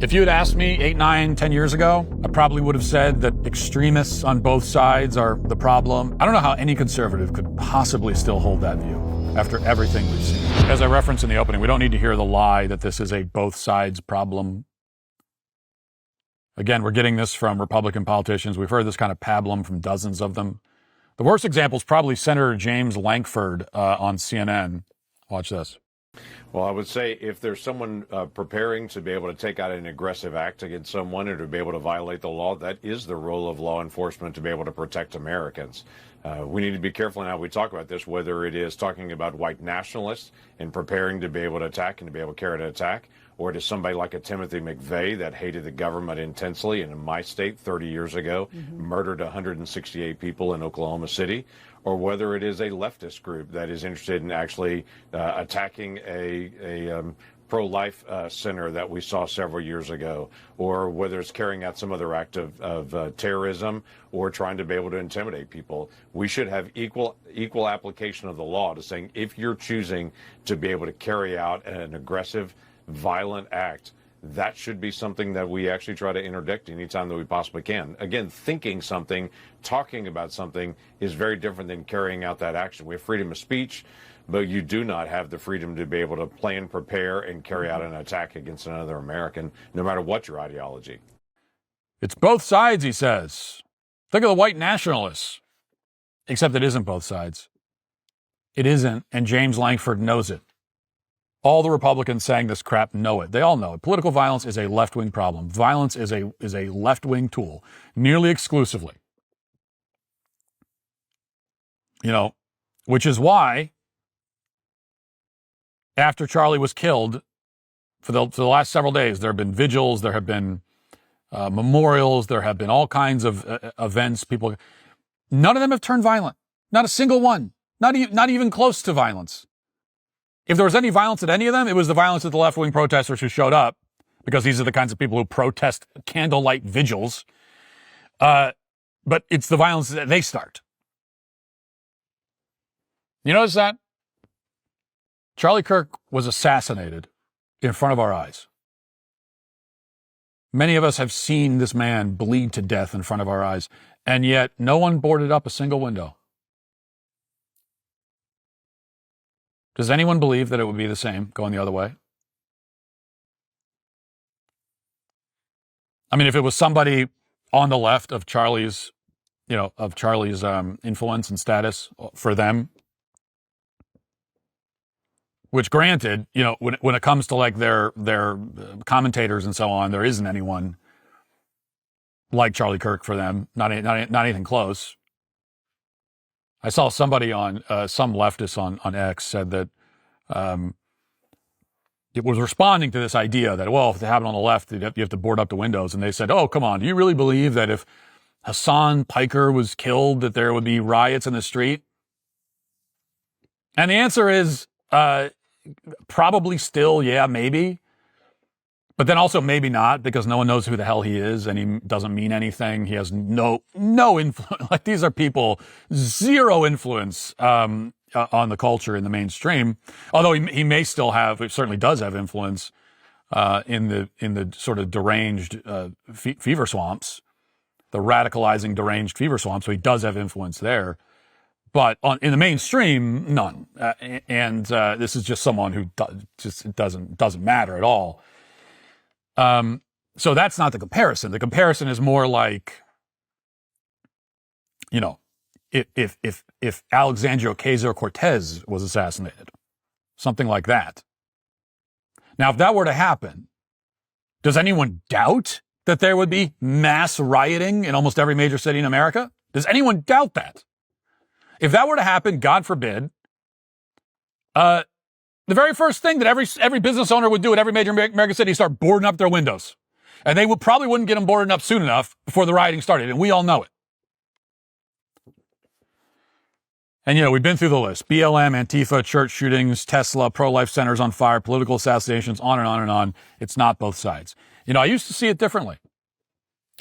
If you had asked me 8, 9, 10 years ago, I probably would have said that extremists on both sides are the problem. I don't know how any conservative could possibly still hold that view after everything we've seen. As I referenced in the opening, we don't need to hear the lie that this is a both sides problem. Again, we're getting this from Republican politicians. We've heard this kind of pablum from dozens of them. The worst example is probably Senator James Lankford on CNN. Watch this. Well, I would say if there's someone preparing to be able to take out an aggressive act against someone or to be able to violate the law, that is the role of law enforcement to be able to protect Americans. We need to be careful in how we talk about this, whether it is talking about white nationalists and preparing to be able to attack and to be able to carry an attack, or to somebody like a Timothy McVeigh that hated the government intensely and in my state 30 years ago murdered 168 people in Oklahoma City, or whether it is a leftist group that is interested in actually attacking a pro-life center that we saw several years ago, or whether it's carrying out some other act of terrorism or trying to be able to intimidate people. We should have equal application of the law to saying if you're choosing to be able to carry out an aggressive, violent act, that should be something that we actually try to interdict anytime that we possibly can. Again, thinking something, talking about something is very different than carrying out that action. We have freedom of speech, but you do not have the freedom to be able to plan, prepare, and carry out an attack against another American, no matter what your ideology. It's both sides, he says. Think of the white nationalists. Except it isn't both sides. It isn't, and James Lankford knows it. All the Republicans saying this crap know it. They all know it. Political violence is a left-wing problem. Violence is a left-wing tool, nearly exclusively. You know, which is why after Charlie was killed, for the last several days, there have been vigils, there have been memorials, there have been all kinds of events. People, none of them have turned violent. Not a single one. Not even close to violence. If there was any violence at any of them, it was the violence of the left-wing protesters who showed up, because these are the kinds of people who protest candlelight vigils. But it's the violence that they start. You notice that? Charlie Kirk was assassinated in front of our eyes. Many of us have seen this man bleed to death in front of our eyes, and yet no one boarded up a single window. Does anyone believe that it would be the same going the other way? I mean, if it was somebody on the left of Charlie's, influence and status for them, which granted, when it comes to like their commentators and so on, there isn't anyone like Charlie Kirk for them, not anything close. I saw somebody on some leftist on X said that it was responding to this idea that, well, if it happened on the left, you have to board up the windows. And they said, oh, come on, do you really believe that if Hassan Piker was killed, that there would be riots in the street? And the answer is probably still, yeah, maybe. But then also maybe not, because no one knows who the hell he is, and he doesn't mean anything. He has no influence. Like, these are people, zero influence on the culture in the mainstream. Although he may still have, it certainly does have influence in the sort of deranged fever swamps, the radicalizing deranged fever swamps. So he does have influence there. But in the mainstream, none. And this is just someone who just doesn't matter at all. So that's not the comparison. The comparison is more like, if Alexandria Ocasio-Cortez was assassinated, something like that. Now, if that were to happen, does anyone doubt that there would be mass rioting in almost every major city in America? Does anyone doubt that? If that were to happen, God forbid, the very first thing that every business owner would do at every major American city is start boarding up their windows. And they probably wouldn't get them boarded up soon enough before the rioting started, and we all know it. And, we've been through the list. BLM, Antifa, church shootings, Tesla, pro-life centers on fire, political assassinations, on and on and on. It's not both sides. I used to see it differently.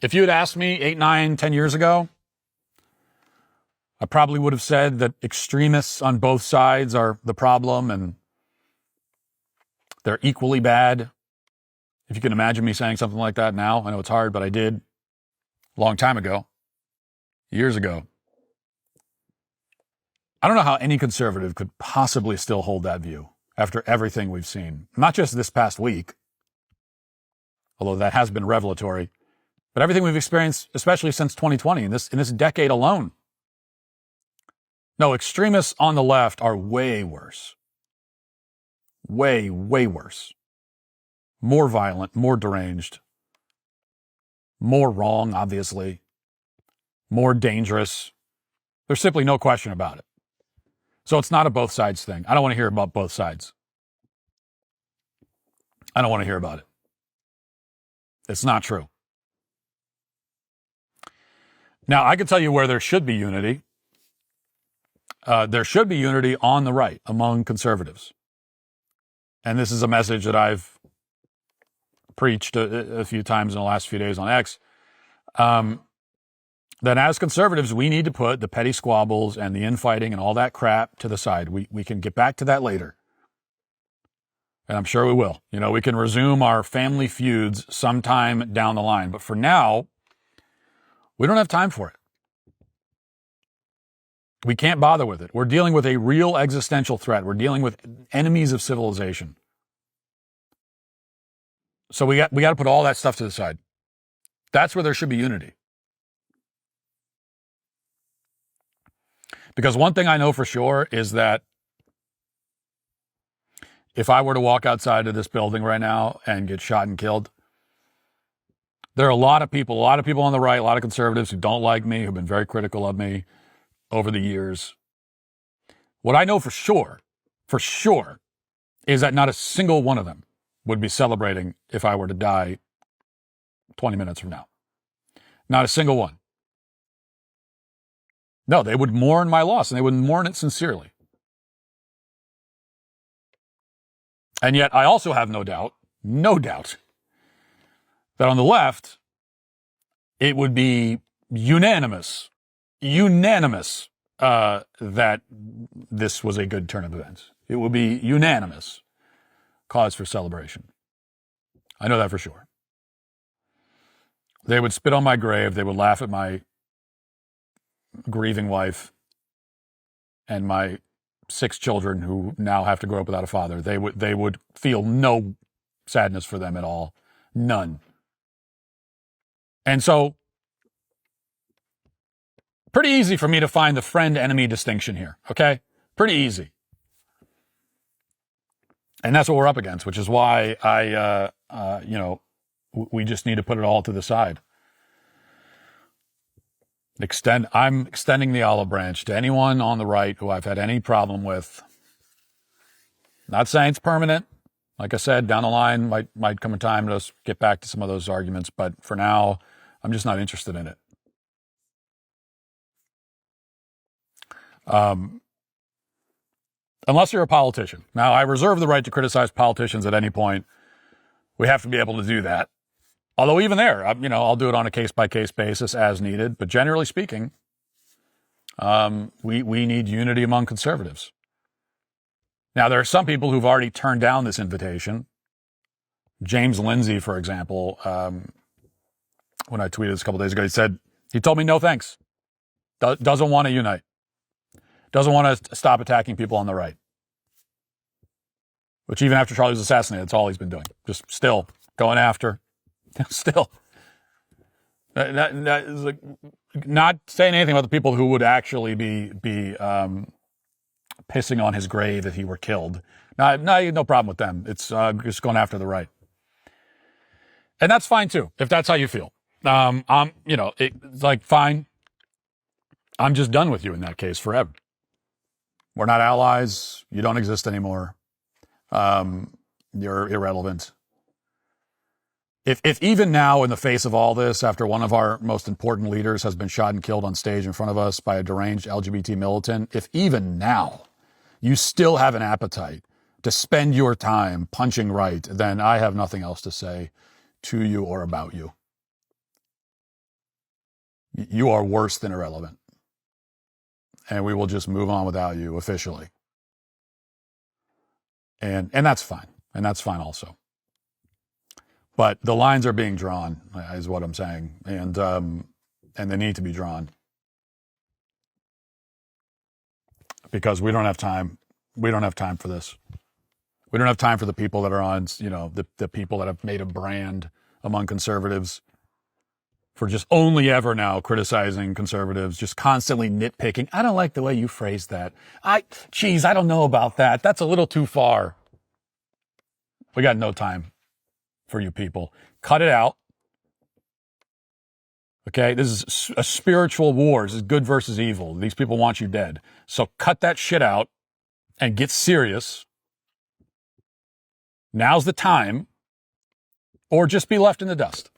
If you had asked me 8, 9, 10 years ago, I probably would have said that extremists on both sides are the problem and they're equally bad. If you can imagine me saying something like that now, I know it's hard, but I did a long time ago, years ago. I don't know how any conservative could possibly still hold that view after everything we've seen. Not just this past week, although that has been revelatory, but everything we've experienced, especially since 2020, in this decade alone. No, extremists on the left are way worse. Way, way worse. More violent, more deranged, more wrong, obviously, more dangerous. There's simply no question about it. So it's not a both sides thing. I don't want to hear about both sides. I don't want to hear about it. It's not true. Now, I can tell you where there should be unity. There should be unity on the right among conservatives. And this is a message that I've preached a few times in the last few days on X. That as conservatives, we need to put the petty squabbles and the infighting and all that crap to the side. We can get back to that later. And I'm sure we will. You know, we can resume our family feuds sometime down the line. But for now, we don't have time for it. We can't bother with it. We're dealing with a real existential threat. We're dealing with enemies of civilization. So we got to put all that stuff to the side. That's where there should be unity. Because one thing I know for sure is that if I were to walk outside of this building right now and get shot and killed, there are a lot of people on the right, a lot of conservatives who don't like me, who've been very critical of me over the years. What I know for sure, is that not a single one of them would be celebrating if I were to die 20 minutes from now. Not a single one. No, they would mourn my loss, and they would mourn it sincerely. And yet I also have no doubt, that on the left, it would be unanimous, that this was a good turn of events. It would be unanimous cause for celebration. I know that for sure. They would spit on my grave. They would laugh at my grieving wife and my 6 children who now have to grow up without a father. They would feel no sadness for them at all. None. And so, pretty easy for me to find the friend-enemy distinction here, okay? Pretty easy. And that's what we're up against, which is why we just need to put it all to the side. I'm extending the olive branch to anyone on the right who I've had any problem with. Not saying it's permanent. Like I said, down the line might come a time to get back to some of those arguments, but for now, I'm just not interested in it. Unless you're a politician. Now, I reserve the right to criticize politicians at any point. We have to be able to do that. Although even there, I'll do it on a case-by-case basis as needed. But generally speaking, we need unity among conservatives. Now, there are some people who've already turned down this invitation. James Lindsay, for example, when I tweeted this a couple days ago, he told me no thanks. Doesn't want to unite. Doesn't want to stop attacking people on the right. Which even after Charlie was assassinated, that's all he's been doing. Just still going after. Still. That is like, not saying anything about the people who would actually be pissing on his grave if he were killed. No problem with them. It's just going after the right. And that's fine too, if that's how you feel. It's like, fine. I'm just done with you in that case forever. We're not allies. You don't exist anymore. You're irrelevant. If even now, in the face of all this, after one of our most important leaders has been shot and killed on stage in front of us by a deranged LGBT militant, if even now you still have an appetite to spend your time punching right, then I have nothing else to say to you or about you. You are worse than irrelevant. And we will just move on without you officially. And that's fine. And that's fine also. But the lines are being drawn, is what I'm saying, and they need to be drawn because we don't have time. We don't have time for this. We don't have time for the people that are on, the people that have made a brand among conservatives for just only ever now criticizing conservatives, just constantly nitpicking. I don't like the way you phrased that. I don't know about that. That's a little too far. We got no time for you people. Cut it out. Okay, this is a spiritual war. This is good versus evil. These people want you dead. So cut that shit out and get serious. Now's the time. Or just be left in the dust.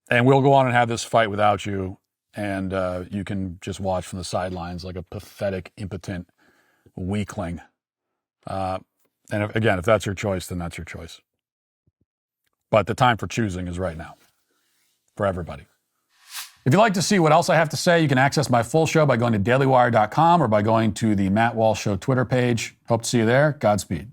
And we'll go on and have this fight without you. And you can just watch from the sidelines like a pathetic, impotent weakling. And if that's your choice, then that's your choice. But the time for choosing is right now for everybody. If you'd like to see what else I have to say, you can access my full show by going to dailywire.com or by going to the Matt Walsh Show Twitter page. Hope to see you there. Godspeed.